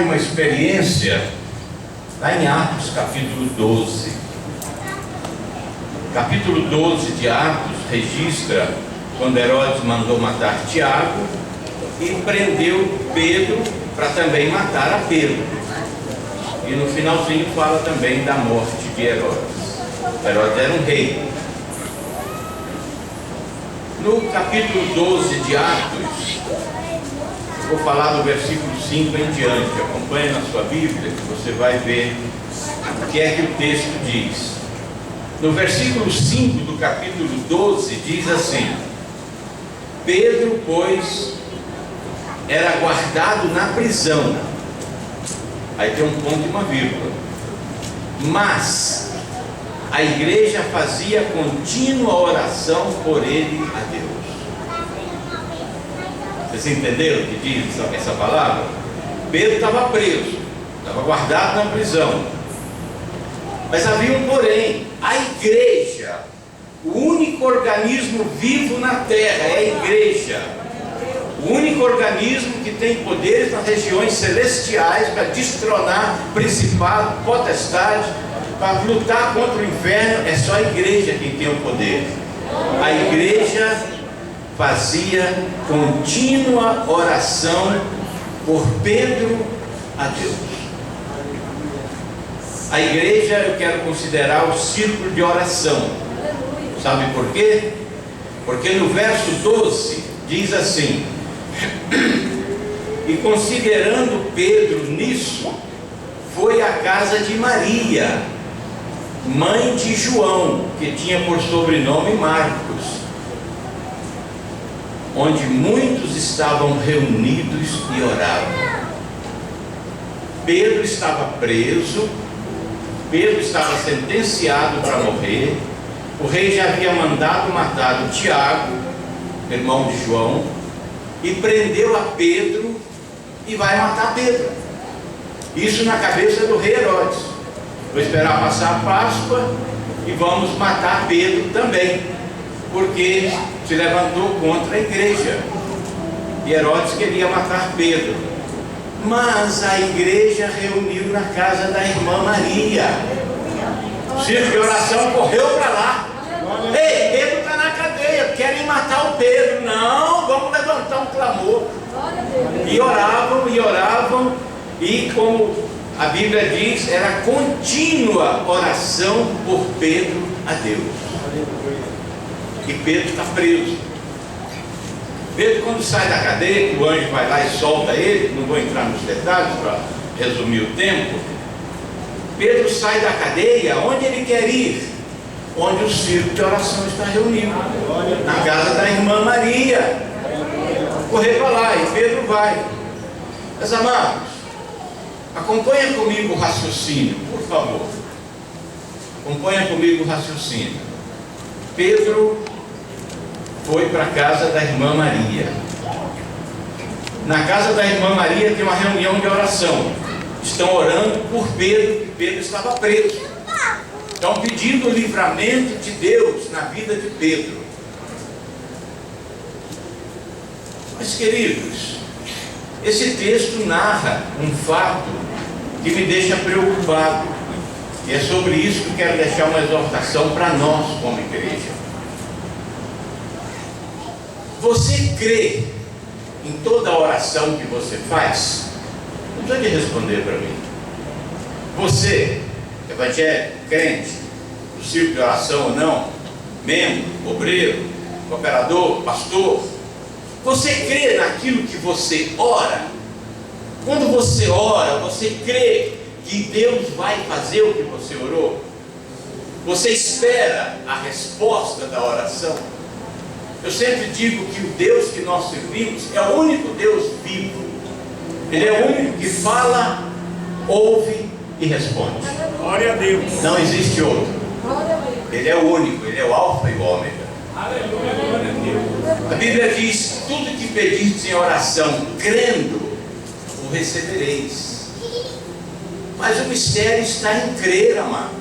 uma experiência lá em Atos, capítulo 12. Capítulo 12 de Atos registra quando Herodes mandou matar Tiago e prendeu Pedro para também matar a Pedro. E no finalzinho fala também da morte de Herodes. Herodes era um rei. No capítulo 12 de Atos, vou falar do versículo 5 em diante. Acompanhe na sua Bíblia que você vai ver o que é que o texto diz. No versículo 5 do capítulo 12 diz assim: Pedro, pois, era guardado na prisão. Aí tem um ponto e uma vírgula. Mas a igreja fazia contínua oração por ele a Deus. Vocês entenderam o que diz essa palavra? Pedro estava preso, estava guardado na prisão. Mas havia um porém. A igreja, o único organismo vivo na terra é a igreja. O único organismo que tem poderes nas regiões celestiais para destronar principado, potestade, para lutar contra o inferno, é só a igreja quem tem o poder. A igreja fazia contínua oração por Pedro a Deus. A igreja eu quero considerar o círculo de oração. Sabe por quê? Porque no verso 12 diz assim: e considerando Pedro nisso, foi à casa de Maria, mãe de João, que tinha por sobrenome Marcos, onde muitos estavam reunidos e oravam. Pedro estava preso, Pedro estava sentenciado para morrer. O rei já havia mandado matar o Tiago, irmão de João, e prendeu a Pedro e vai matar Pedro. Isso na cabeça do rei Herodes. Vou esperar passar a Páscoa e vamos matar Pedro também, porque se levantou contra a igreja. E Herodes queria matar Pedro. Mas a igreja reuniu na casa da irmã Maria. O círculo de oração correu para lá. Ei, Pedro está na cadeia, querem matar o Pedro. Não, vamos levantar um clamor. E oravam, e como a Bíblia diz, era contínua oração por Pedro a Deus. E Pedro está preso. Pedro, quando sai da cadeia, que o anjo vai lá e solta ele, não vou entrar nos detalhes para resumir o tempo. Pedro sai da cadeia, onde ele quer ir? Onde o círculo de oração está reunido, na casa da irmã Maria. Correr para lá, e Pedro vai. Meus amados, acompanha comigo o raciocínio, por favor. Acompanha comigo o raciocínio. Pedro foi para a casa da irmã Maria. Na casa da irmã Maria tem uma reunião de oração. Estão orando por Pedro, que Pedro estava preso. Estão pedindo o livramento de Deus na vida de Pedro. Mas, queridos, esse texto narra um fato que me deixa preocupado. E é sobre isso que eu quero deixar uma exortação para nós como igreja. Você crê em toda a oração que você faz? Não precisa de responder para mim. Você, evangélico, crente, do círculo de oração ou não, membro, obreiro, cooperador, pastor, você crê naquilo que você ora? Quando você ora, você crê que Deus vai fazer o que você orou? Você espera a resposta da oração? Eu sempre digo que o Deus que nós servimos é o único Deus vivo. Ele é o único que fala, ouve e responde. Glória a Deus. Não existe outro. Ele é o único, ele é o alfa e o ômega. Aleluia, glória a Deus. A Bíblia diz: tudo que pedis em oração, crendo, o recebereis. Mas o mistério está em crer, amados.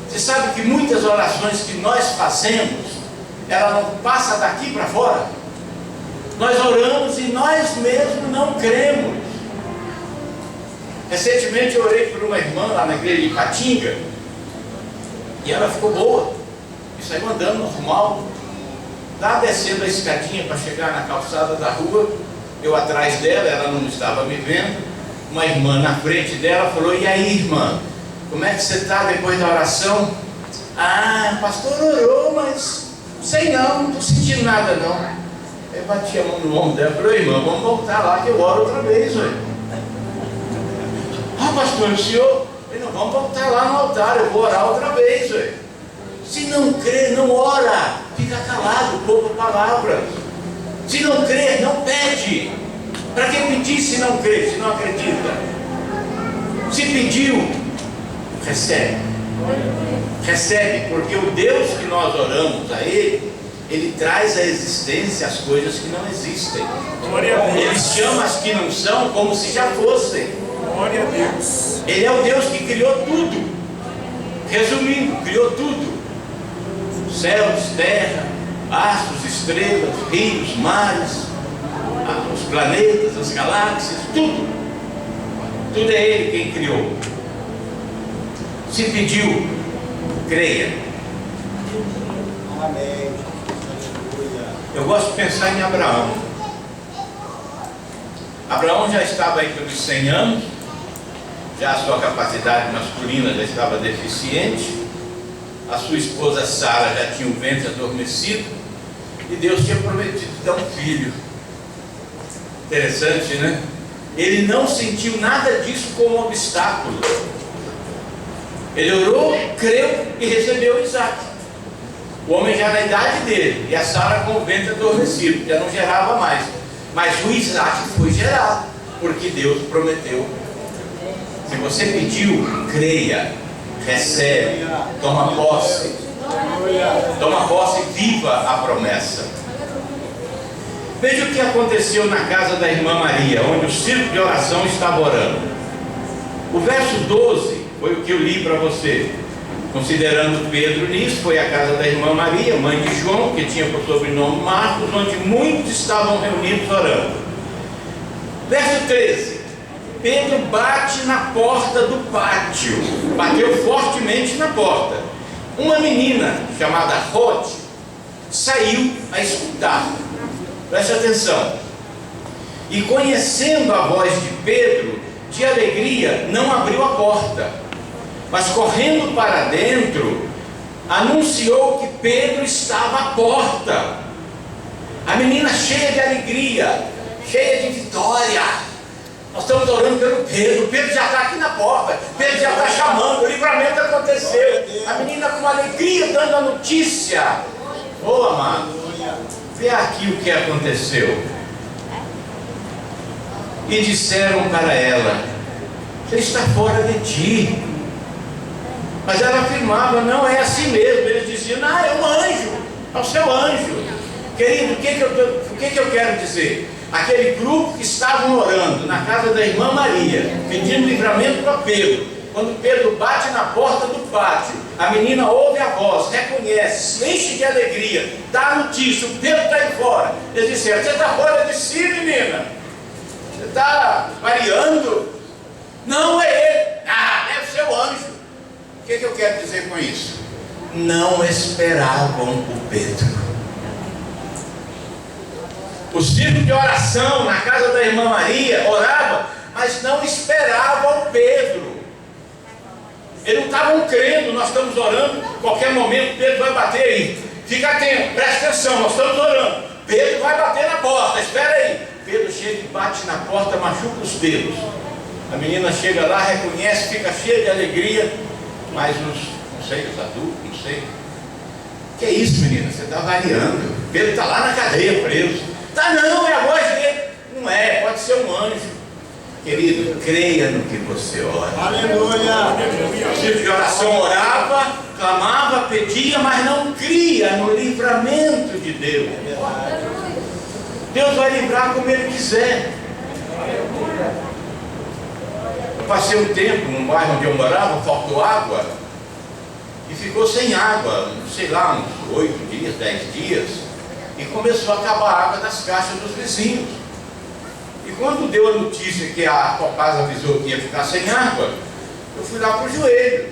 Você sabe que muitas orações que nós fazemos, ela não passa daqui para fora. Nós oramos e nós mesmos não cremos. Recentemente eu orei por uma irmã lá na igreja de Ipatinga, e ela ficou boa, e saiu andando normal, lá descendo a escadinha para chegar na calçada da rua, eu atrás dela, ela não estava me vendo, uma irmã na frente dela falou: e aí, irmã, como é que você está depois da oração? Ah, o pastor orou, mas sei não estou sentindo nada não. Eu bati a mão no ombro dela e falei: irmã, vamos voltar lá que eu oro outra vez, ué. Ah, pastor, o senhor? Eu não, vamos voltar lá no altar, eu vou orar outra vez, ué. Se não crê, não ora, fica calado, poupa palavras. Se não crê, não pede. Para que pedir se não crê, se não acredita? Se pediu, recebe. Recebe, porque o Deus que nós oramos a Ele, Ele traz à existência as coisas que não existem. Ele chama as que não são como se já fossem. Glória a Deus. Ele é o Deus que criou tudo. Resumindo, criou tudo: céus, terra, astros, estrelas, rios, mares, os planetas, as galáxias, tudo. Tudo é Ele quem criou. Se pediu, creia. Amém. Eu gosto de pensar em Abraão. Abraão já estava aí pelos 100 anos, já a sua capacidade masculina já estava deficiente, a sua esposa Sara já tinha o ventre adormecido, e Deus tinha prometido dar um filho. Interessante, né? Ele não sentiu nada disso como obstáculo. Ele orou, creu e recebeu Isaac. O homem já na idade dele, e a Sara com o ventre adormecido, já não gerava mais. Mas o Isaac foi gerado, porque Deus prometeu. Se você pediu, creia, recebe, toma posse. Toma posse, viva a promessa. Veja o que aconteceu na casa da irmã Maria, onde o círculo de oração estava orando. O verso 12 foi o que eu li para você. Considerando Pedro nisso, foi a casa da irmã Maria, mãe de João, que tinha por sobrenome Marcos, onde muitos estavam reunidos orando. Verso 13: Pedro bate na porta do pátio, bateu fortemente na porta. Uma menina chamada Rode saiu a escutar. Preste atenção. E conhecendo a voz de Pedro, de alegria, não abriu a porta, mas correndo para dentro, anunciou que Pedro estava à porta. A menina cheia de alegria, cheia de vitória. Nós estamos orando pelo Pedro. Pedro já está aqui na porta, Pedro já está chamando, o livramento aconteceu. A menina com alegria dando a notícia. Ô amado, vê aqui o que aconteceu. E disseram para ela: você está fora de ti. Mas ela afirmava: não, é assim mesmo. Eles diziam: ah, é um anjo, é o seu anjo. Querido, o que eu quero dizer? Aquele grupo que estavam orando na casa da irmã Maria, pedindo livramento para Pedro. Quando Pedro bate na porta do pátio, a menina ouve a voz, reconhece, se enche de alegria, dá a notícia: o Pedro está aí fora. Eles disseram: você está fora de si, menina? Você está variando? Não é ele. Ah, deve ser o anjo. O que eu quero dizer com isso? Não esperavam o Pedro. O círculo de oração na casa da irmã Maria orava, mas não esperavam o Pedro. Eles não estavam crendo. Nós estamos orando, qualquer momento Pedro vai bater aí. Fica atento, presta atenção, nós estamos orando. Pedro vai bater na porta, espera aí. Pedro chega e bate na porta, machuca os dedos. A menina chega lá, reconhece, fica cheia de alegria. Mas não sei, os adultos, não sei. Que é isso, menina? Você está variando. Pedro está lá na cadeia preso. Tá, não, é a voz dele. Não é, pode ser um anjo. Querido, creia no que você ora. Aleluia. O círculo de oração orava, clamava, pedia, mas não cria no livramento de Deus. Deus vai livrar como Ele quiser. Eu passei um tempo num bairro onde eu morava, faltou água, e ficou sem água, sei lá, uns 8 dias, 10 dias, e começou a acabar a água das caixas dos vizinhos. E quando deu a notícia que a Topaz avisou que ia ficar sem água, eu fui lá pro joelho.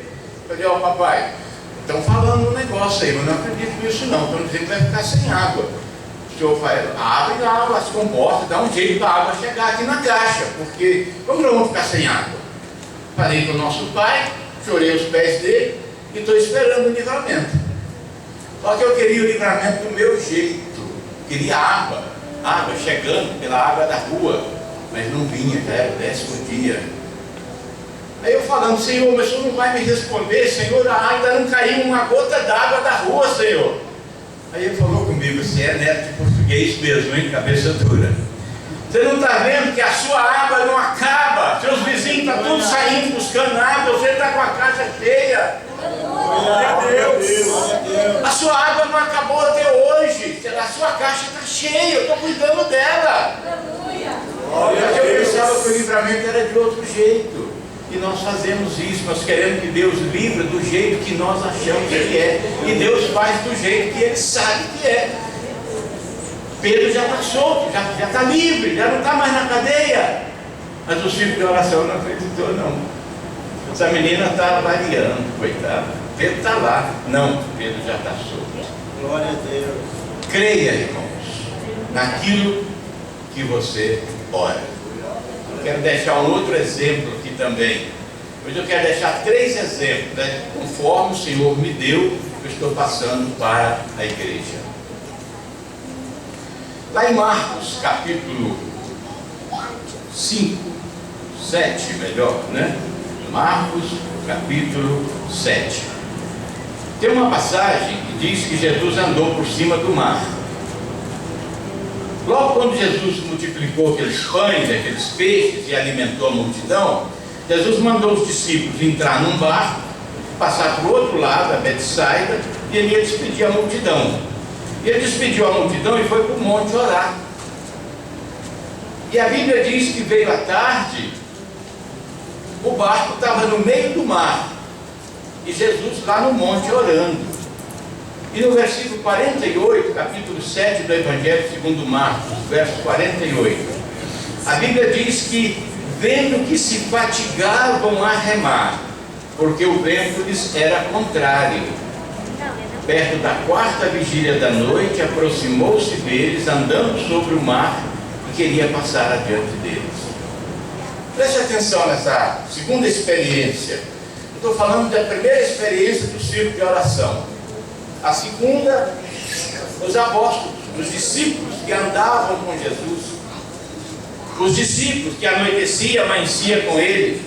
Falei, ó papai, estão falando um negócio aí, mas não acredito nisso não, estão dizendo que vai ficar sem água. O senhor vai, abre lá as comportas, dá um jeito para a água chegar aqui na caixa, porque como não vamos ficar sem água? Falei com o nosso pai, chorei os pés dele e estou esperando o livramento. Só que eu queria o livramento do meu jeito, queria água chegando pela água da rua, mas não vinha, já era o 10º dia. Aí eu falando, Senhor, mas o Senhor não vai me responder, Senhor, ainda não caiu uma gota d'água da rua, Senhor. Aí ele falou comigo, você é neto de português mesmo, hein, cabeça dura. Você não está vendo que a sua água não acaba, seus vizinhos estão todos saindo buscando água, você está com a caixa cheia. A sua água não acabou até hoje, a sua caixa está cheia, eu estou cuidando dela. Porque eu pensava que o livramento era de outro jeito. E nós fazemos isso, nós queremos que Deus livre do jeito que nós achamos que Ele é. E Deus faz do jeito que Ele sabe que é. Pedro já está solto, já está livre, já não está mais na cadeia. Mas o círculo de oração não acreditou não. Essa menina está variando, coitada. Pedro está lá. Não, Pedro já está solto. Glória a Deus. Creia, irmãos, naquilo que você ora. Eu quero deixar um outro exemplo aqui também. Hoje eu quero deixar 3 exemplos, né? Conforme o Senhor me deu, eu estou passando para a igreja. Lá em Marcos, capítulo 5, 7, melhor, né? Marcos, capítulo 7. Tem uma passagem que diz que Jesus andou por cima do mar. Logo quando Jesus multiplicou aqueles pães, aqueles peixes e alimentou a multidão, Jesus mandou os discípulos entrar num barco, passar para o outro lado, a Betsaida, e ele ia despedir a multidão. E ele despediu a multidão e foi para o monte orar. E a Bíblia diz que veio à tarde, o barco estava no meio do mar, e Jesus lá no monte orando. E no versículo 48, capítulo 7 do Evangelho segundo Marcos, verso 48, a Bíblia diz que, vendo que se fatigavam a remar, porque o vento lhes era contrário, perto da 4ª vigília da noite, aproximou-se deles, andando sobre o mar, e queria passar adiante deles. Preste atenção nessa segunda experiência. Eu estou falando da primeira experiência do círculo de oração. A segunda, os apóstolos, os discípulos que andavam com Jesus, os discípulos que anoitecia, amanhecia com Ele,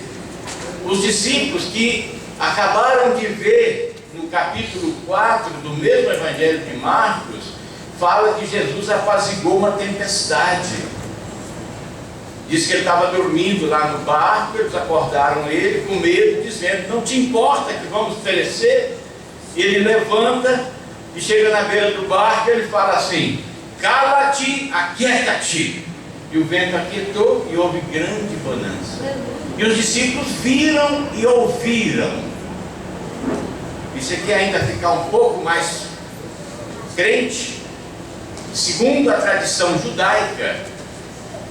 os discípulos que acabaram de ver no capítulo 4 do mesmo Evangelho de Marcos, fala que Jesus apaziguou uma tempestade. Diz que ele estava dormindo lá no barco, eles acordaram ele com medo, dizendo, não te importa que vamos perecer? E ele levanta e chega na beira do barco e ele fala assim, cala-te, aquieta-te. E o vento aquietou e houve grande bonança. E os discípulos viram e ouviram. E você quer ainda ficar um pouco mais crente? Segundo a tradição judaica,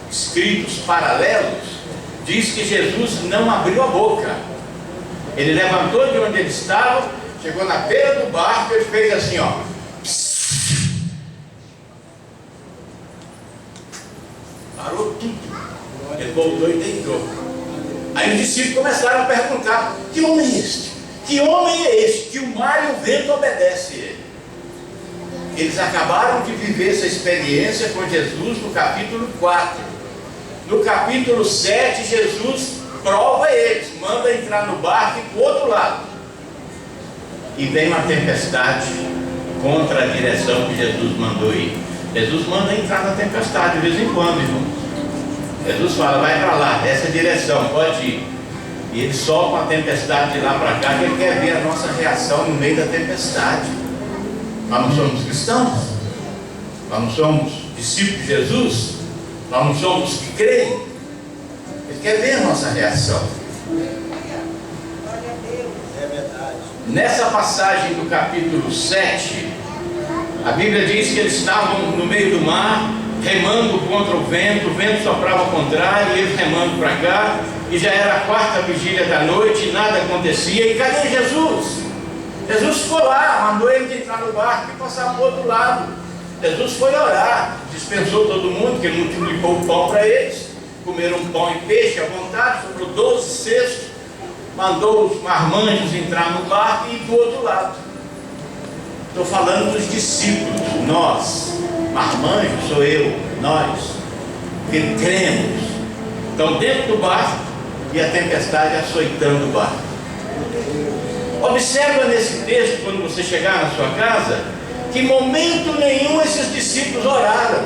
escritos paralelos, diz que Jesus não abriu a boca. Ele levantou de onde ele estava, chegou na beira do barco, ele fez assim, ó. Parou tudo. Ele voltou e deitou. Aí os discípulos começaram a perguntar, que homem é este? Que homem é este? Que o mar e o vento obedecem a ele. Eles acabaram de viver essa experiência com Jesus no capítulo 4. No capítulo 7, Jesus prova eles, manda entrar no barco e para o outro lado. E vem uma tempestade contra a direção que Jesus mandou ir. Jesus manda entrar na tempestade de vez em quando, irmão. Jesus fala, vai para lá, essa direção, pode ir. E ele sopra a tempestade de lá para cá, que ele quer ver a nossa reação no meio da tempestade. Nós não somos cristãos? Nós não somos discípulos de Jesus? Nós não somos que creem? Ele quer ver a nossa reação. É verdade. Nessa passagem do capítulo 7, a Bíblia diz que eles estavam no meio do mar remando contra o vento soprava ao contrário, e eles remando para cá, e já era a quarta vigília da noite, e nada acontecia. E cadê Jesus? Jesus foi lá, mandou eles entrar no barco e passar para o outro lado. Jesus foi orar, dispensou todo mundo, que ele multiplicou o pão para eles, comeram pão e peixe à vontade, sobrou 12 cestos, mandou os marmanjos entrar no barco e ir do outro lado. Estou falando dos discípulos, nós, marmanjos sou eu, nós, que cremos, estão dentro do barco e a tempestade açoitando o barco. Observa nesse texto, quando você chegar na sua casa, que em momento nenhum esses discípulos oraram,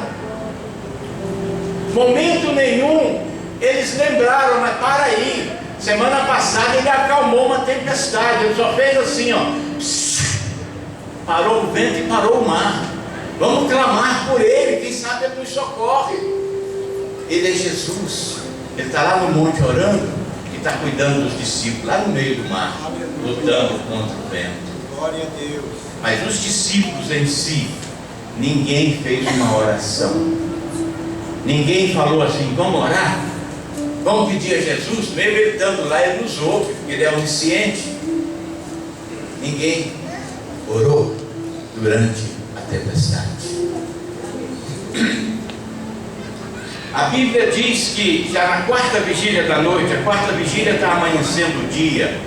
momento nenhum eles lembraram, mas para aí, semana passada ele acalmou uma tempestade, ele só fez assim, ó, parou o vento e parou o mar. Vamos clamar por ele, quem sabe ele nos socorre. Ele é Jesus, ele está lá no monte orando e está cuidando dos discípulos, lá no meio do mar, lutando contra o vento. Glória a Deus. Mas os discípulos em si, ninguém fez uma oração, ninguém falou assim, vamos orar, vamos pedir a Jesus, mesmo ele estando lá, ele nos ouve, ele é onisciente. Ninguém orou durante a tempestade. A Bíblia diz que já na quarta vigília da noite, a quarta vigília está amanhecendo o dia,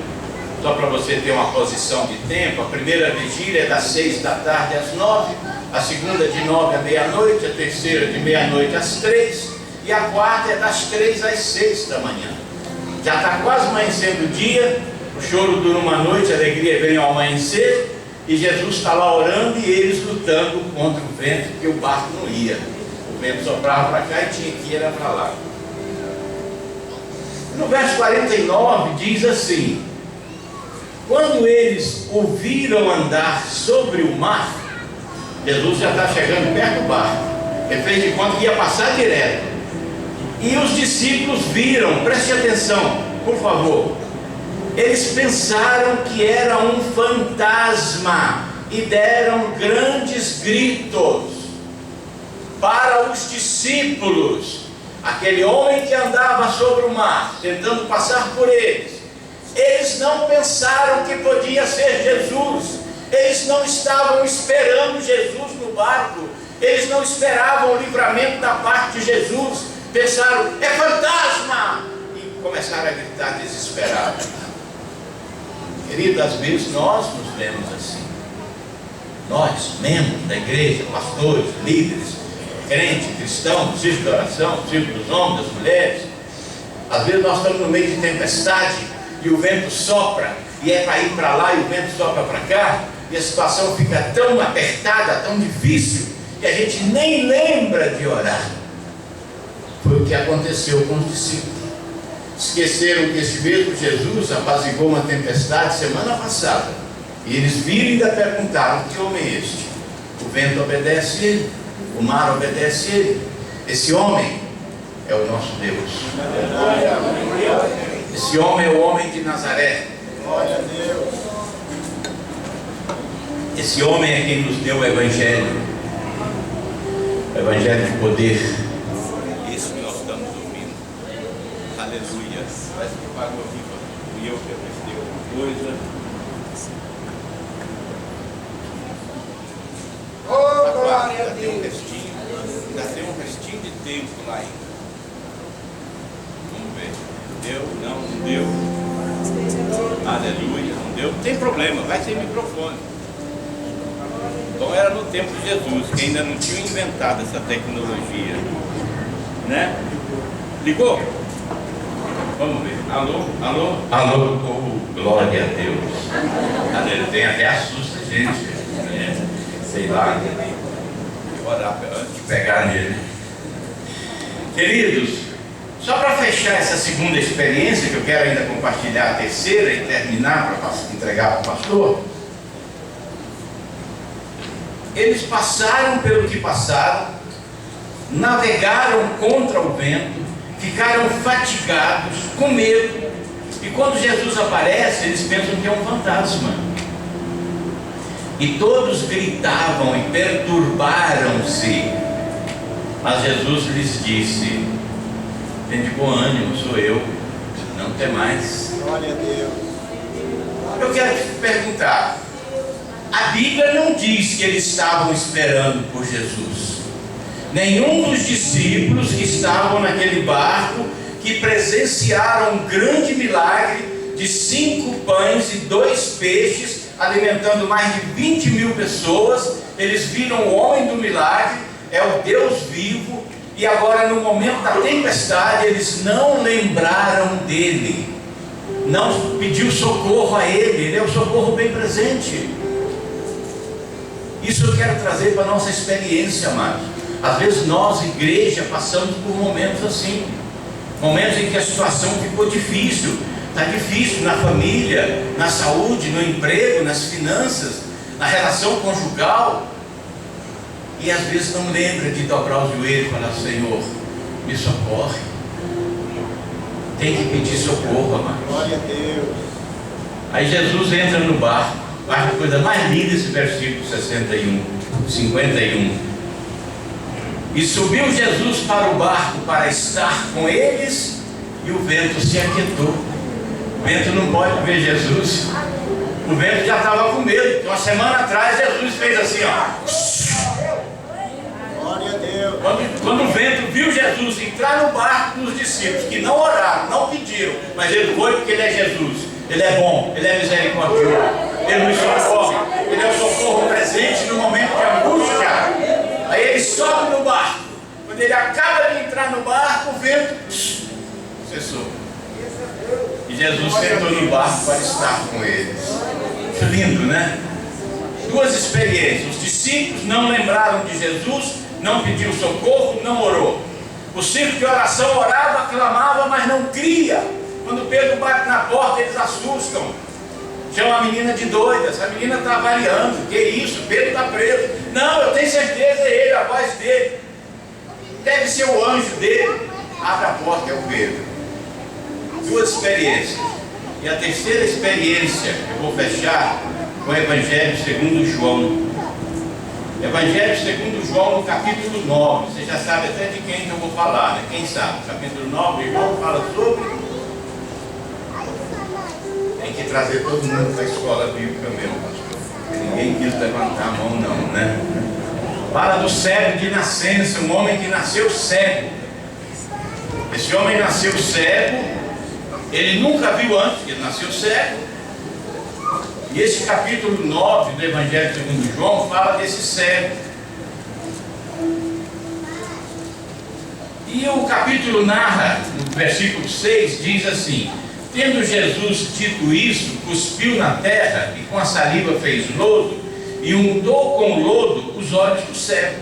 só para você ter uma posição de tempo. A primeira vigília é das 6 da tarde às 9, a segunda de 9 à meia-noite, a terceira de meia-noite às 3, e a quarta é das 3 às 6 da manhã. Já está quase amanhecendo o dia, o choro dura uma noite, a alegria vem ao amanhecer, e Jesus está lá orando e eles lutando contra o vento, porque o barco não ia. O vento soprava para cá e tinha que ir para lá. No verso 49 diz assim: quando eles ouviram andar sobre o mar, Jesus já está chegando perto do barco, ele fez de conta que ia passar direto, e os discípulos viram, preste atenção, por favor, eles pensaram que era um fantasma e deram grandes gritos. Para os discípulos, aquele homem que andava sobre o mar, tentando passar por eles, eles não pensaram que podia ser Jesus, eles não estavam esperando Jesus no barco, eles não esperavam o livramento da parte de Jesus, pensaram, é fantasma, e começaram a gritar desesperados. Querido, às vezes nós nos vemos assim, nós, membros da igreja, pastores, líderes, crente, cristão, círculo de oração, círculo dos homens, das mulheres, às vezes nós estamos no meio de tempestade e o vento sopra, e é para ir para lá e o vento sopra para cá, e a situação fica tão apertada, tão difícil, que a gente nem lembra de orar. Foi o que aconteceu com os discípulos. Esqueceram que esse mesmo Jesus apaziguou uma tempestade semana passada, e eles viram e ainda perguntaram, que homem é este? O vento obedece ele, o mar obedece ele, esse homem é o nosso Deus. Esse homem é o homem de Nazaré. Glória a Deus. Esse homem é quem nos deu o Evangelho de poder. Isso que nós estamos ouvindo. Aleluia. Parece que pagou viva. Fui eu que apertei alguma coisa. Oh, glória a Ainda tem um Deus. restinho. Ainda tem um restinho de tempo lá ainda. Vamos ver. Deu? Não deu. Aleluia. Não deu? Não tem problema. Vai sem microfone. Então era no tempo de Jesus, que ainda não tinha inventado essa tecnologia, né? Ligou? Vamos ver. Alô? Alô? Alô? Oh, glória a Deus. Ele tem até assusta a gente, né? Sei lá, orar antes de pegar nele. Queridos, só para fechar essa segunda experiência, que eu quero ainda compartilhar a terceira e terminar para entregar para o pastor. Eles passaram pelo que passaram, navegaram contra o vento, ficaram fatigados, com medo, e quando Jesus aparece, eles pensam que é um fantasma, e todos gritavam e perturbaram-se. Mas Jesus lhes disse: tende bom ânimo, sou eu, não temais. Glória a Deus. Eu quero te perguntar, a Bíblia não diz que eles estavam esperando por Jesus. Nenhum dos discípulos que estavam naquele barco, que presenciaram um grande milagre de 5 pães e 2 peixes, alimentando mais de 20 mil pessoas, eles viram o homem do milagre, é o Deus vivo, e agora no momento da tempestade eles não lembraram dele, não pediu socorro a ele é o socorro bem presente. Isso eu quero trazer para a nossa experiência, amados. Às vezes nós, igreja, passamos por momentos assim, momentos em que a situação ficou difícil. Está difícil na família, na saúde, no emprego, nas finanças, na relação conjugal. E às vezes não lembra de dobrar os joelhos e falar: Senhor, me socorre. Tem que pedir socorro, amado. Glória a Deus. Aí Jesus entra no barco. Acho a coisa mais linda esse versículo 51. E subiu Jesus para o barco para estar com eles, e o vento se aquietou. O vento não pode ver Jesus. O vento já estava com medo. Uma semana atrás Jesus fez assim, ó. Glória a Deus. Quando o vento viu Jesus entrar no barco dos discípulos, que não oraram, não pediram, mas ele foi porque ele é Jesus. Ele é bom, ele é misericordioso, ele nos socorre, ele é o socorro presente no momento de angústia. Aí ele sobe no barco. Quando ele acaba de entrar no barco, o vento cessou. E Jesus sentou no barco para estar com eles. Que lindo, né? 2 experiências. Os discípulos não lembraram de Jesus, não pediu socorro, não orou. O círculo de oração orava, clamava, mas não cria. Quando Pedro bate na porta, eles assustam. Chama a menina de doida. Essa menina está variando. Que isso? Pedro está preso. Não, eu tenho certeza, é ele, a voz dele. Deve ser o anjo dele. Abre a porta, é o Pedro. 2 experiências. E a terceira experiência, eu vou fechar com o Evangelho segundo João. Evangelho segundo João, no capítulo 9. Você já sabe até de quem que eu vou falar, né? Quem sabe? Capítulo 9, João fala sobre... Tem que trazer todo mundo para a escola bíblica mesmo, pastor. Ninguém quis levantar a mão não, né? Fala do cego de nascença, um homem que nasceu cego. Esse homem nasceu cego, ele nunca viu antes, ele nasceu cego. E esse capítulo 9 do Evangelho segundo João fala desse cego. E o capítulo narra, no versículo 6, diz assim: tendo Jesus dito isso, cuspiu na terra e com a saliva fez lodo e untou com lodo os olhos do cego.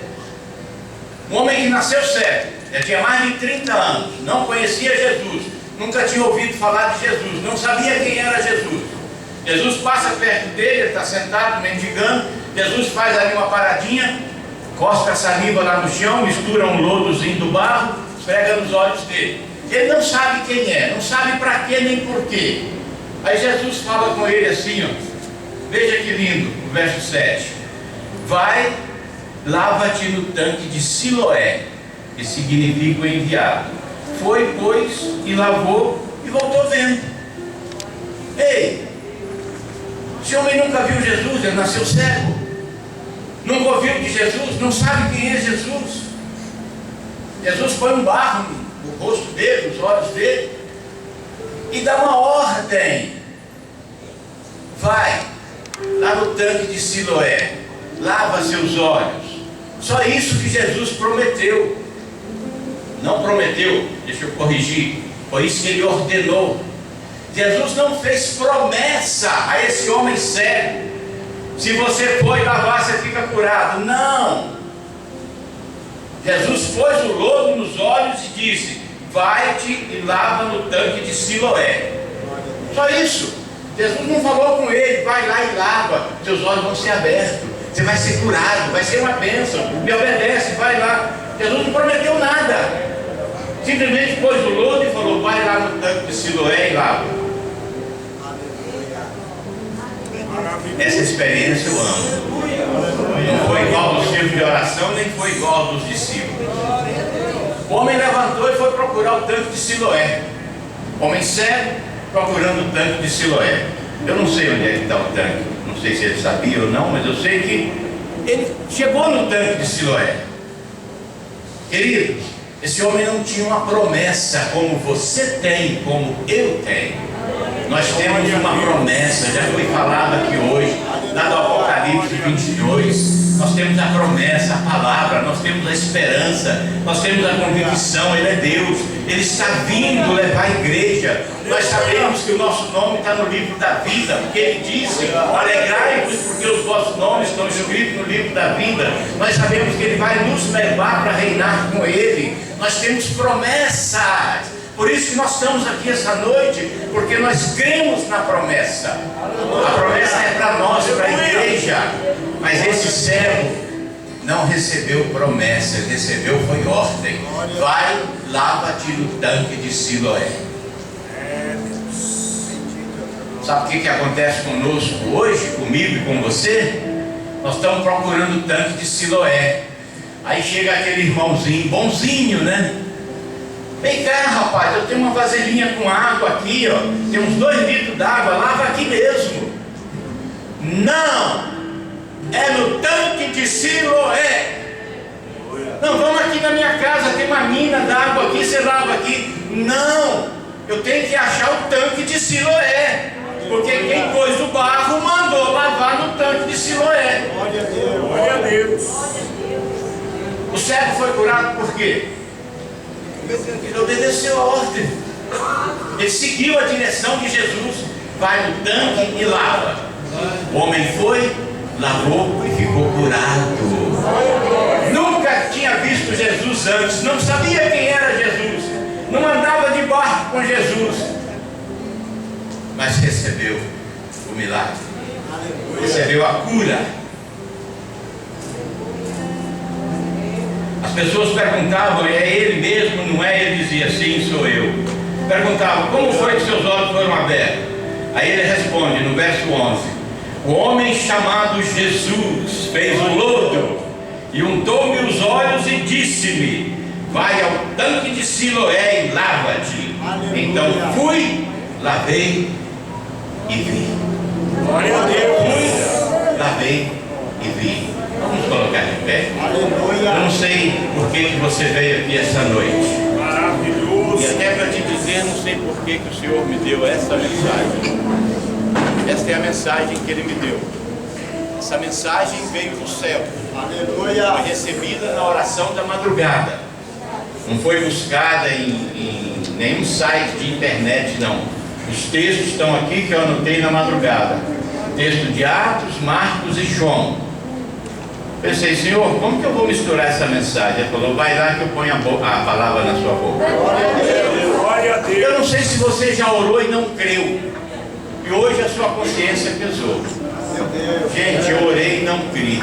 Um homem que nasceu cego, já tinha mais de 30 anos, não conhecia Jesus, nunca tinha ouvido falar de Jesus, não sabia quem era Jesus. Jesus passa perto dele, ele está sentado mendigando. Jesus faz ali uma paradinha, cospe a saliva lá no chão, mistura um lodozinho do barro, esfrega nos olhos dele. Ele não sabe quem é, não sabe para quê nem porquê. Aí Jesus fala com ele assim, ó, veja que lindo, o verso 7. Vai, lava-te no tanque de Siloé, que significa o enviado. Foi, pois, e lavou e voltou vendo. Ei, esse homem nunca viu Jesus, ele nasceu cego. Nunca ouviu de Jesus, não sabe quem é Jesus. Jesus põe um barro no rosto dele, nos olhos dele, e dá uma ordem. Vai lá no tanque de Siloé, lava seus olhos. Só isso que Jesus prometeu. Não prometeu, deixa eu corrigir, foi isso que ele ordenou. Jesus não fez promessa a esse homem cego: se você for lavar, você fica curado. Não. Jesus pôs o lodo nos olhos e disse: vai-te e lava no tanque de Siloé. Só isso. Jesus não falou com ele: vai lá e lava, seus olhos vão ser abertos, você vai ser curado, vai ser uma bênção, me obedece, vai lá. Jesus não prometeu nada. Simplesmente pôs o lodo e falou: vai lá no tanque de Siloé e lava. Essa experiência eu amo. Não foi igual ao círculo de oração, nem foi igual ao dos discípulos. O homem levantou e foi procurar o tanque de Siloé. Homem cego procurando o tanque de Siloé. Eu não sei onde é que está o tanque, não sei se ele sabia ou não, mas eu sei que ele chegou no tanque de Siloé. Queridos, esse homem não tinha uma promessa como você tem, como eu tenho. Nós temos uma promessa, já foi falado aqui hoje, lá do Apocalipse 22. Nós temos a promessa, a palavra, nós temos a esperança, nós temos a convicção. Ele é Deus, Ele está vindo levar a igreja. Nós sabemos que o nosso nome está no livro da vida, porque Ele disse: alegrai-vos porque os vossos nomes estão escritos no livro da vida. Nós sabemos que Ele vai nos levar para reinar com Ele. Nós temos promessas. Por isso que nós estamos aqui essa noite, porque nós cremos na promessa. A promessa é para nós, para a igreja. Mas esse servo não recebeu promessa, ele recebeu foi ordem. Vai, lava-te no tanque de Siloé. Sabe o que acontece conosco hoje, comigo e com você? Nós estamos procurando o tanque de Siloé. Aí chega aquele irmãozinho, bonzinho, né? Vem cá, rapaz, eu tenho uma vasilhinha com água aqui, ó. Tem uns 2 litros d'água, lava aqui mesmo. Não! É no tanque de Siloé. Não, vamos aqui na minha casa, tem uma mina d'água aqui, você lava aqui. Não! Eu tenho que achar o tanque de Siloé. Porque quem pôs o barro mandou lavar no tanque de Siloé. Glória a Deus. Glória a Deus. O cego foi curado por quê? Ele obedeceu a ordem. Ele seguiu a direção de Jesus. Vai no tanque e lava. O homem foi, lavou e ficou curado. Nunca tinha visto Jesus antes, não sabia quem era Jesus, não andava de barco com Jesus, mas recebeu o milagre, recebeu a cura. As pessoas perguntavam: é ele mesmo? Não é? Ele dizia: sim, sou eu. Perguntavam: como foi que seus olhos foram abertos? Aí ele responde no verso 11: o homem chamado Jesus fez o lodo e untou-me os olhos e disse-me: vai ao tanque de Siloé e lava-te. Então fui, lavei e vi. Glória a Deus. Fui, lavei e vi. Vamos colocar de pé. Eu não sei por que você veio aqui essa noite. Maravilhoso. E até para te dizer, não sei por que o Senhor me deu essa mensagem. Esta é a mensagem que Ele me deu. Essa mensagem veio do céu. Aleluia. Foi recebida na oração da madrugada. Não foi buscada em nenhum site de internet, não. Os textos estão aqui que eu anotei na madrugada. Texto de Atos, Marcos e João. Pensei: Senhor, como que eu vou misturar essa mensagem? Ele falou: vai lá que eu ponho a palavra na sua boca. Glória a Deus. Glória a Deus. Eu não sei se você já orou e não creu, e hoje a sua consciência pesou. Meu Deus. Gente, eu orei e não criei.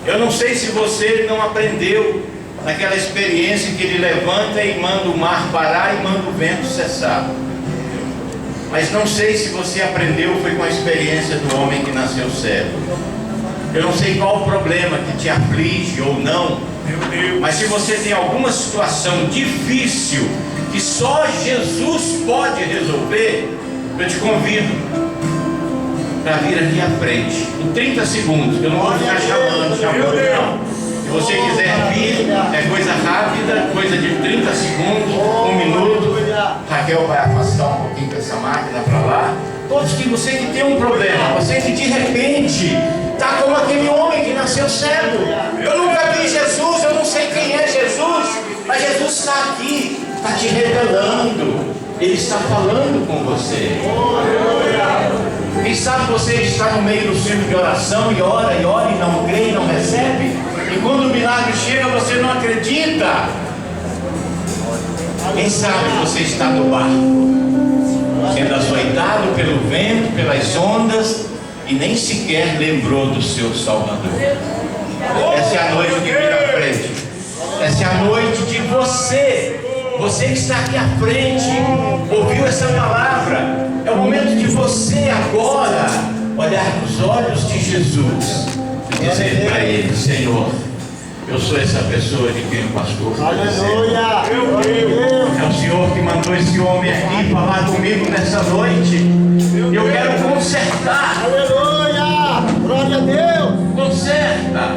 Eu não sei se você não aprendeu naquela experiência que ele levanta e manda o mar parar e manda o vento cessar. Mas não sei se você aprendeu foi com a experiência do homem que nasceu cego. Eu não sei qual o problema que te aflige ou não, mas se você tem alguma situação difícil que só Jesus pode resolver, eu te convido para vir aqui à frente, em 30 segundos. Eu não vou ficar chamando, não. Se você quiser vir, é coisa rápida, coisa de 30 segundos, 1 minuto. Raquel vai afastar um pouquinho dessa máquina para lá. Todos que você que tem um problema, você que de repente está como aquele homem que nasceu cego. Eu nunca vi Jesus, eu não sei quem é Jesus, mas Jesus está aqui, está te revelando. Ele está falando com você. Quem sabe você está no meio do círculo de oração e ora e não crê e não recebe, e quando o milagre chega você não acredita. Quem sabe você está no barco, sendo açoitado pelo vento, pelas ondas, e nem sequer lembrou do seu Salvador. Essa é a noite que vem à frente. Essa é a noite de você que está aqui à frente, ouviu essa palavra. É o momento de você agora olhar nos olhos de Jesus e dizer para Ele: Senhor, Eu sou essa pessoa de quem o pastor está dizendo. Aleluia. Meu Deus. É o Senhor que mandou esse homem aqui falar comigo nessa noite. Eu quero consertar. Aleluia. Glória a Deus. Conserta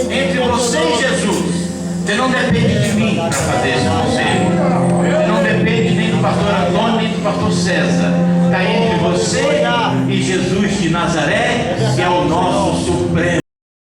entre você e Jesus. Você não depende de mim para fazer esse conselho. Você não depende nem do pastor Antônio, nem do pastor César. Está entre você e Jesus de Nazaré.